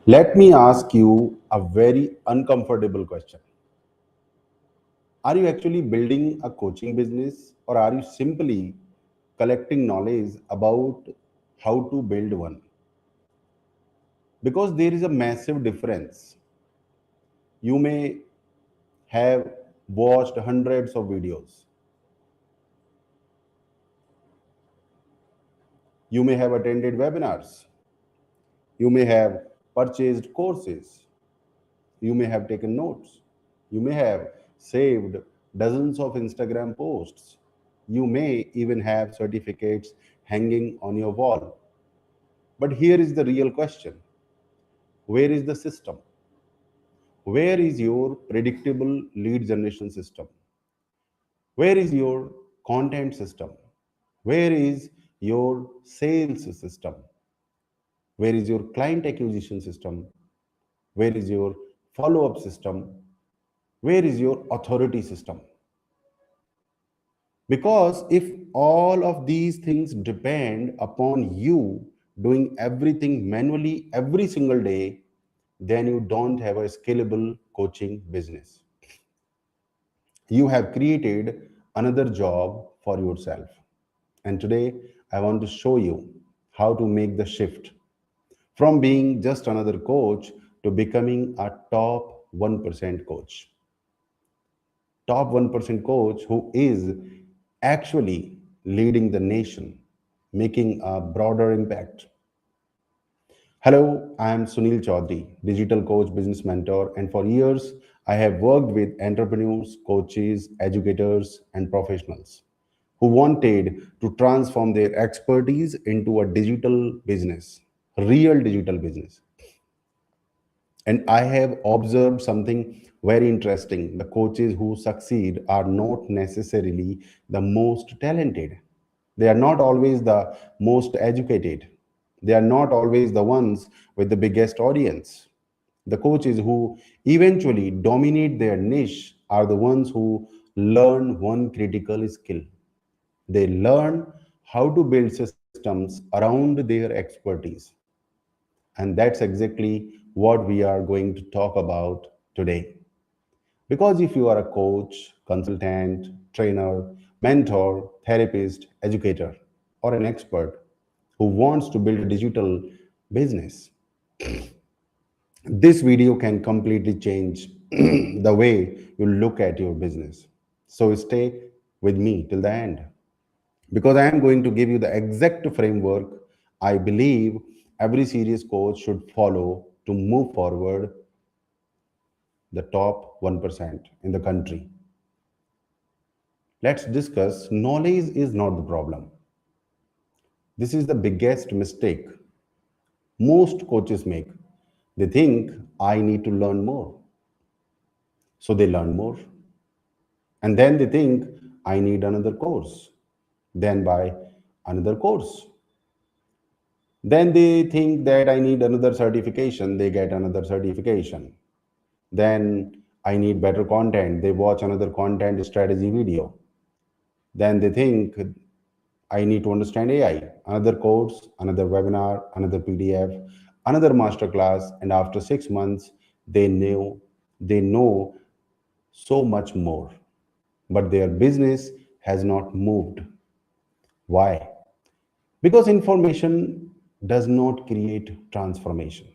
Let me ask you a very uncomfortable question. Are you actually building a coaching business or are you simply collecting knowledge about how to build one? Because there is a massive difference. You may have watched hundreds of videos, you may have attended webinars, you may have purchased courses, you may have taken notes, you may have saved dozens of Instagram posts, you may even have certificates hanging on your wall. But here is the real question: where is the system? Where is your predictable lead generation system? Where is your content system? Where is your sales system? Where is your client acquisition system? Where is your follow up system? Where is your authority system? Because if all of these things depend upon you doing everything manually every single day, then you don't have a scalable coaching business. You have created another job for yourself. And today, I want to show you how to make the shift from being just another coach to becoming a top 1% coach. Top 1% coach who is actually leading the nation, making a broader impact. Hello, I am Sunil Chaudhary, digital coach, business mentor, and for years I have worked with entrepreneurs, coaches, educators, and professionals who wanted to transform their expertise into a digital business, real digital business. And I have observed something very interesting. The coaches who succeed are not necessarily the most talented. They are not always the most educated. They are not always the ones with the biggest audience. The coaches who eventually dominate their niche are the ones who learn one critical skill. They learn how to build systems around their expertise. And that's exactly what we are going to talk about today. Because if you are a coach, consultant, trainer, mentor, therapist, educator, or an expert who wants to build a digital business, this video can completely change the way you look at your business. So stay with me till the end because I am going to give you the exact framework I believe every serious coach should follow to move forward the top 1% in the country. Let's discuss knowledge is not the problem. This is the biggest mistake most coaches make. They think I need to learn more. So they learn more. And then they think I need another course. Then buy another course. Then they think that I need another certification. They get another certification. Then I need better content. They watch another content strategy video. Then they think I need to understand AI, another course, another webinar, another PDF, another masterclass, and after 6 months, they know so much more. But their business has not moved. Why? Because information does not create transformation.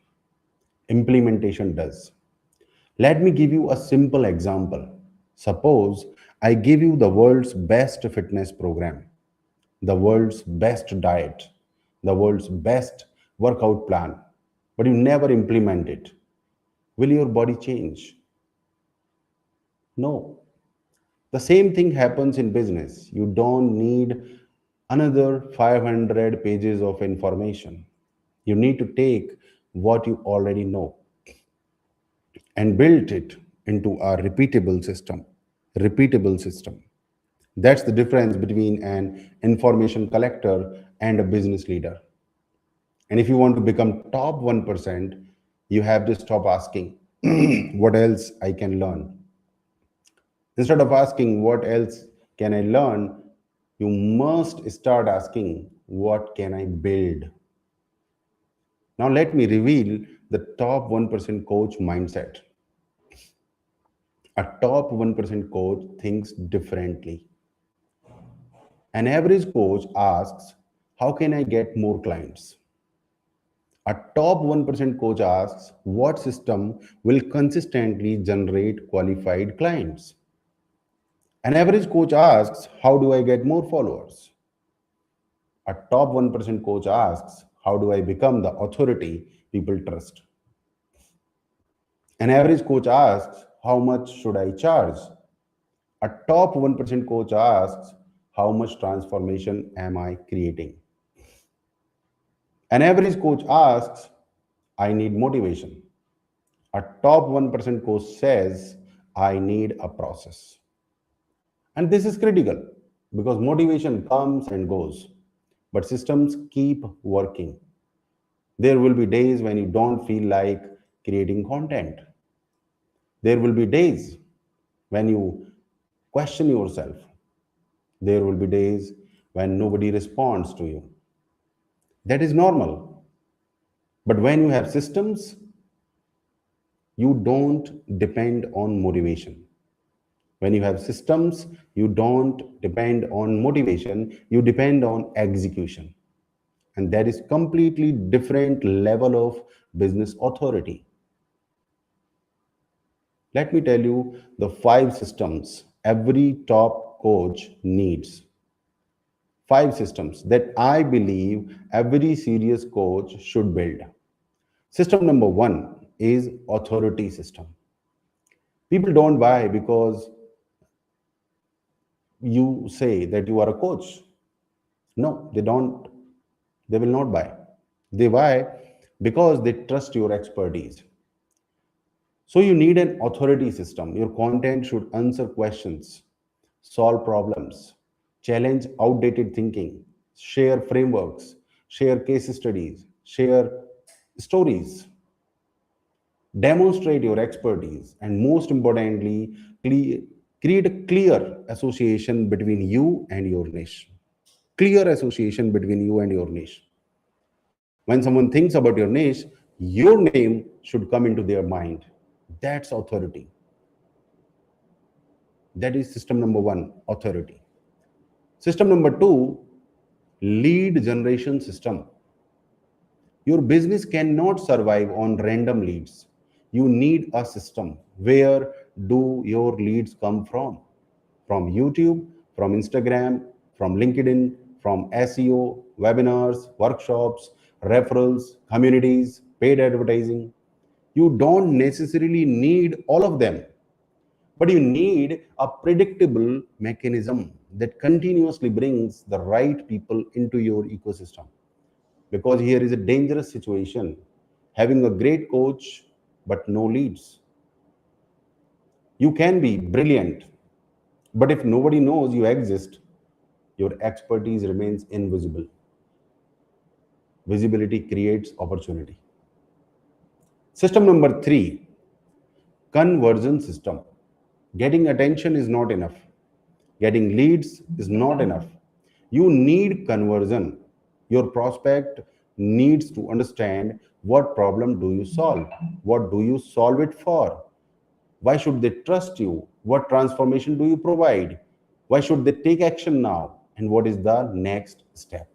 Implementation does. Let me give you a simple example. Suppose I give you the world's best fitness program, the world's best diet, the world's best workout plan, but you never implement it. Will your body change? No. The same thing happens in business. You don't need another 500 pages of information. You need to take what you already know and build it into a repeatable system. Repeatable system. That's the difference between an information collector and a business leader. And if you want to become top 1%, you have to stop asking, what else I can learn? Instead of asking, what else can I learn? You must start asking, what can I build? Now, let me reveal the top 1% coach mindset. A top 1% coach thinks differently. An average coach asks, how can I get more clients? A top 1% coach asks, what system will consistently generate qualified clients? An average coach asks, how do I get more followers? A top 1% coach asks, how do I become the authority people trust? An average coach asks, how much should I charge? A top 1% coach asks, how much transformation am I creating? An average coach asks, I need motivation. A top 1% coach says, I need a process. And this is critical because motivation comes and goes, but systems keep working. There will be days when you don't feel like creating content. There will be days when you question yourself. There will be days when nobody responds to you. That is normal. But when you have systems, you don't depend on motivation. When you have systems, you don't depend on motivation, you depend on execution. And that is completely different level of business authority. Let me tell you the 5 systems every top coach needs. 5 systems that I believe every serious coach should build. System number 1 is authority system. People don't buy because you say that you are a coach. No, they don't. They will not buy. They buy because they trust your expertise. So you need an authority system. Your content should answer questions, solve problems, challenge outdated thinking, share frameworks, share case studies, share stories, demonstrate your expertise, and most importantly, create a clear association between you and your niche. Clear association between you and your niche. When someone thinks about your niche, your name should come into their mind. That's authority. That is system number 1, authority. System number 2, lead generation system. Your business cannot survive on random leads. You need a system. Where do your leads come from? From YouTube, from Instagram, from LinkedIn, from SEO, webinars, workshops, referrals, communities, paid advertising. You don't necessarily need all of them, but you need a predictable mechanism that continuously brings the right people into your ecosystem. Because here is a dangerous situation, having a great coach but no leads. You can be brilliant, but if nobody knows you exist, your expertise remains invisible. Visibility creates opportunity. System number 3, conversion system. Getting attention is not enough. Getting leads is not enough. You need conversion. Your prospect needs to understand, what problem do you solve? What do you solve it for? Why should they trust you? What transformation do you provide? Why should they take action now? And what is the next step?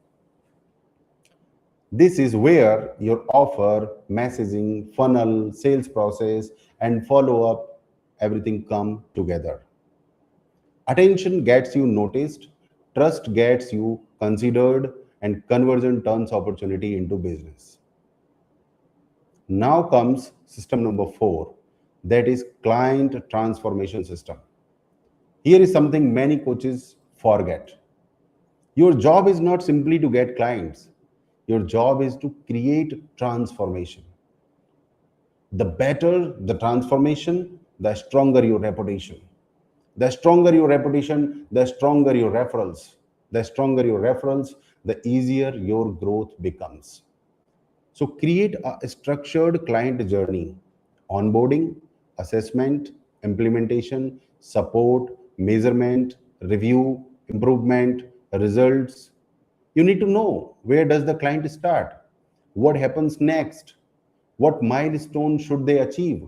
This is where your offer, messaging, funnel, sales process, and follow up, everything come together. Attention gets you noticed, trust gets you considered, and conversion turns opportunity into business. Now comes system number 4, that is client transformation system. Here is something many coaches forget. Your job is not simply to get clients, your job is to create transformation. The better the transformation, the stronger your reputation. The stronger your reputation, the stronger your referrals. The stronger your referrals, the easier your growth becomes. So create a structured client journey: onboarding, assessment, implementation, support, measurement, review, improvement, results. You need to know, where does the client start? What happens next? What milestone should they achieve?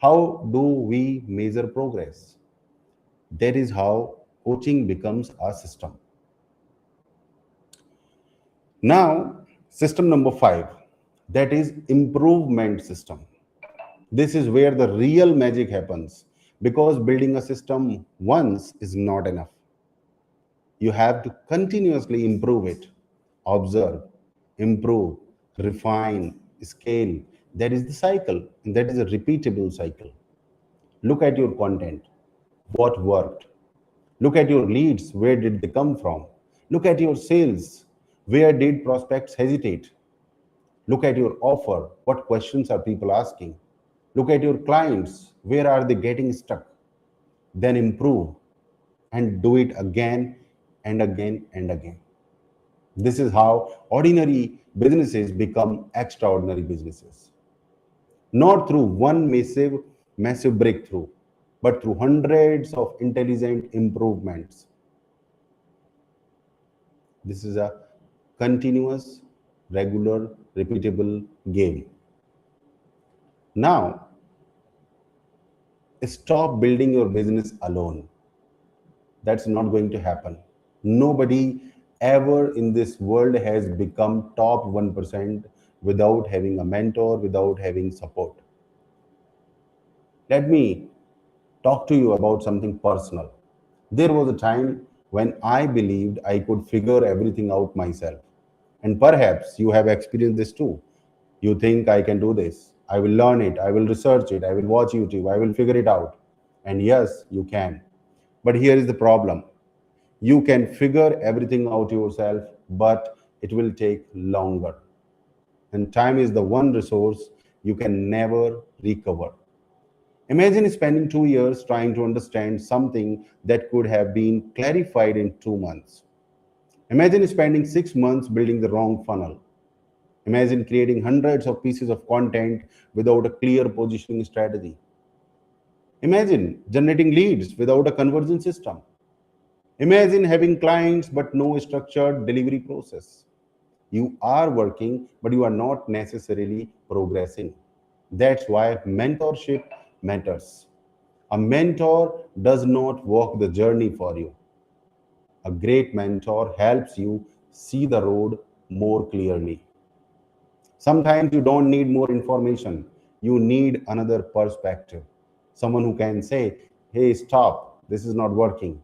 How do we measure progress? That is how coaching becomes a system. Now, system number 5, that is improvement system. This is where the real magic happens, because building a system once is not enough. You have to continuously improve it, observe, improve, refine, scale. That is the cycle, and that is a repeatable cycle. Look at your content, what worked. Look at your leads, where did they come from? Look at your sales, where did prospects hesitate? Look at your offer, what questions are people asking? Look at your clients, where are they getting stuck? Then improve and do it again and again and again. This is how ordinary businesses become extraordinary businesses. Not through one massive breakthrough, but through hundreds of intelligent improvements. This is a continuous, regular, repeatable game. Now, stop building your business alone. That's not going to happen. Nobody ever in this world has become top 1% without having a mentor, without having support. Let me talk to you about something personal. There was a time when I believed I could figure everything out myself. And perhaps you have experienced this too. You think, I can do this. I will learn it. I will research it. I will watch YouTube. I will figure it out. And yes, you can. But here is the problem. You can figure everything out yourself, but it will take longer. And time is the one resource you can never recover. Imagine spending 2 years trying to understand something that could have been clarified in 2 months. Imagine spending 6 months building the wrong funnel. Imagine creating hundreds of pieces of content without a clear positioning strategy. Imagine generating leads without a conversion system. Imagine having clients but no structured delivery process. You are working, but you are not necessarily progressing. That's why mentorship matters. A mentor does not walk the journey for you. A great mentor helps you see the road more clearly. Sometimes you don't need more information, you need another perspective. Someone who can say, hey, stop, this is not working.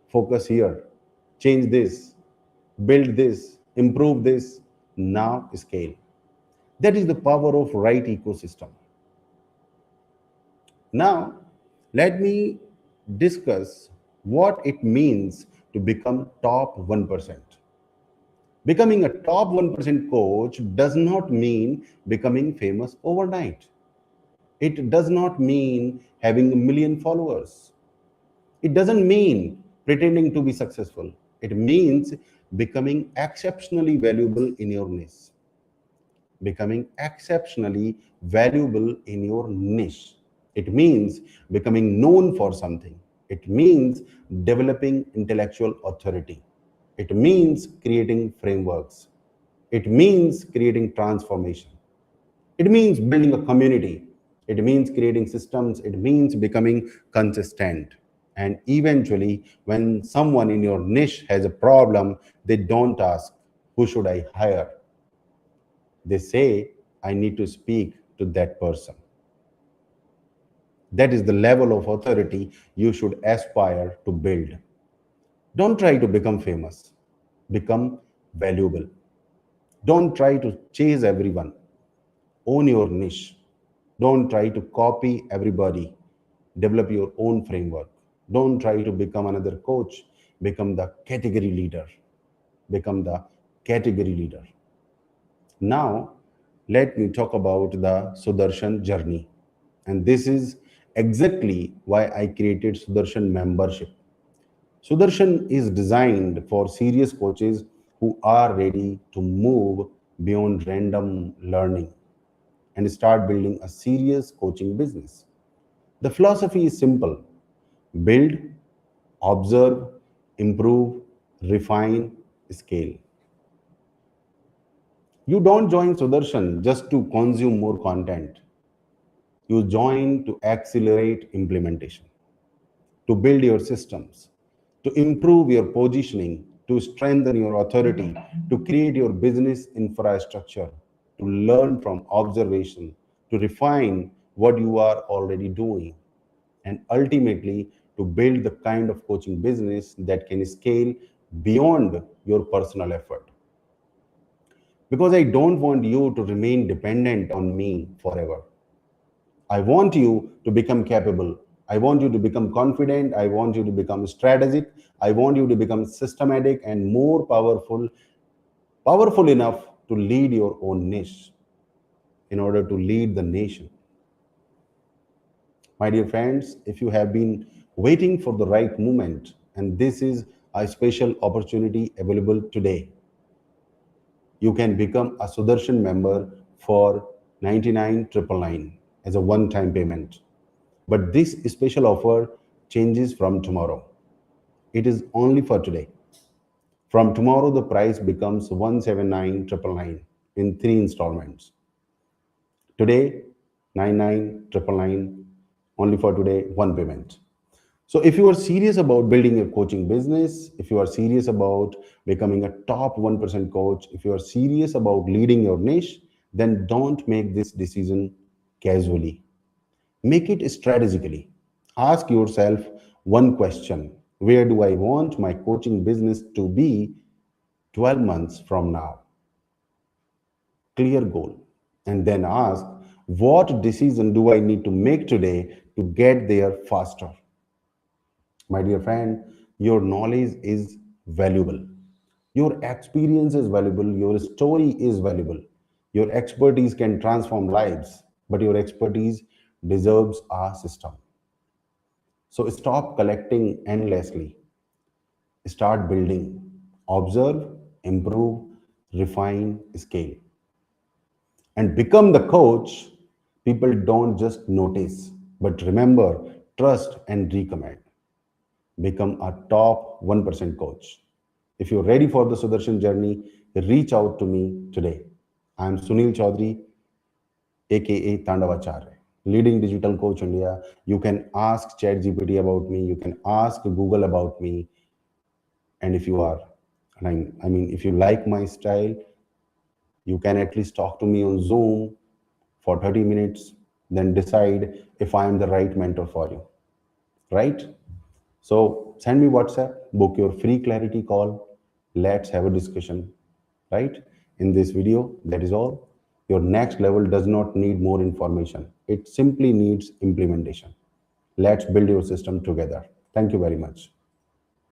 Focus here, change this, build this, improve this, now scale. That is the power of right ecosystem. Now, let me discuss what it means to become top 1%. Becoming a top 1% coach does not mean becoming famous overnight. It does not mean having a million followers. It doesn't mean pretending to be successful. It means becoming exceptionally valuable in your niche. Becoming exceptionally valuable in your niche. It means becoming known for something. It means developing intellectual authority. It means creating frameworks. It means creating transformation. It means building a community. It means creating systems. It means becoming consistent. And eventually, when someone in your niche has a problem, they don't ask, who should I hire? They say, I need to speak to that person. That is the level of authority you should aspire to build. Don't try to become famous, become valuable. Don't try to chase everyone, own your niche. Don't try to copy everybody, develop your own framework. Don't try to become another coach, become the category leader. Become the category leader. Now, let me talk about the Sudarshan journey. And this is exactly why I created Sudarshan membership. Sudarshan is designed for serious coaches who are ready to move beyond random learning and start building a serious coaching business. The philosophy is simple: build, observe, improve, refine, scale. You don't join Sudarshan just to consume more content. You join to accelerate implementation, to build your systems, to improve your positioning, to strengthen your authority, to create your business infrastructure, to learn from observation, to refine what you are already doing, and ultimately to build the kind of coaching business that can scale beyond your personal effort. Because I don't want you to remain dependent on me forever. I want you to become capable. I want you to become confident. I want you to become strategic. I want you to become systematic and more powerful enough to lead your own niche in order to lead the nation. My dear friends, if you have been waiting for the right moment, and this is a special opportunity available today, you can become a Sudarshan member for 99,999 as a one time payment. But this special offer changes from tomorrow. It is only for today. From tomorrow, the price becomes 179,999 in three installments. Today, 99,999 only for today, one payment. So, if you are serious about building a coaching business, if you are serious about becoming a top 1% coach, if you are serious about leading your niche, then don't make this decision casually. Make it strategically. Ask yourself one question: where do I want my coaching business to be 12 months from now? Clear goal. And then ask, what decision do I need to make today to get there faster? My dear friend, your knowledge is valuable. Your experience is valuable. Your story is valuable. Your expertise can transform lives, but your expertise deserves a system. So stop collecting endlessly. Start building. Observe, improve, refine, scale. And become the coach people don't just notice, but remember, trust, and recommend. Become a top 1% coach. If you're ready for the Sudarshan journey, reach out to me today. I'm Sunil Chaudhary, aka Tandavacharya, leading digital coach India. You can ask ChatGPT about me, you can ask Google about me, and if you are, if you like my style, you can at least talk to me on Zoom for 30 minutes, then decide if I am the right mentor for you, right? So send me WhatsApp, book your free clarity call. Let's have a discussion, right? In this video, that is all. Your next level does not need more information. It simply needs implementation. Let's build your system together. Thank you very much.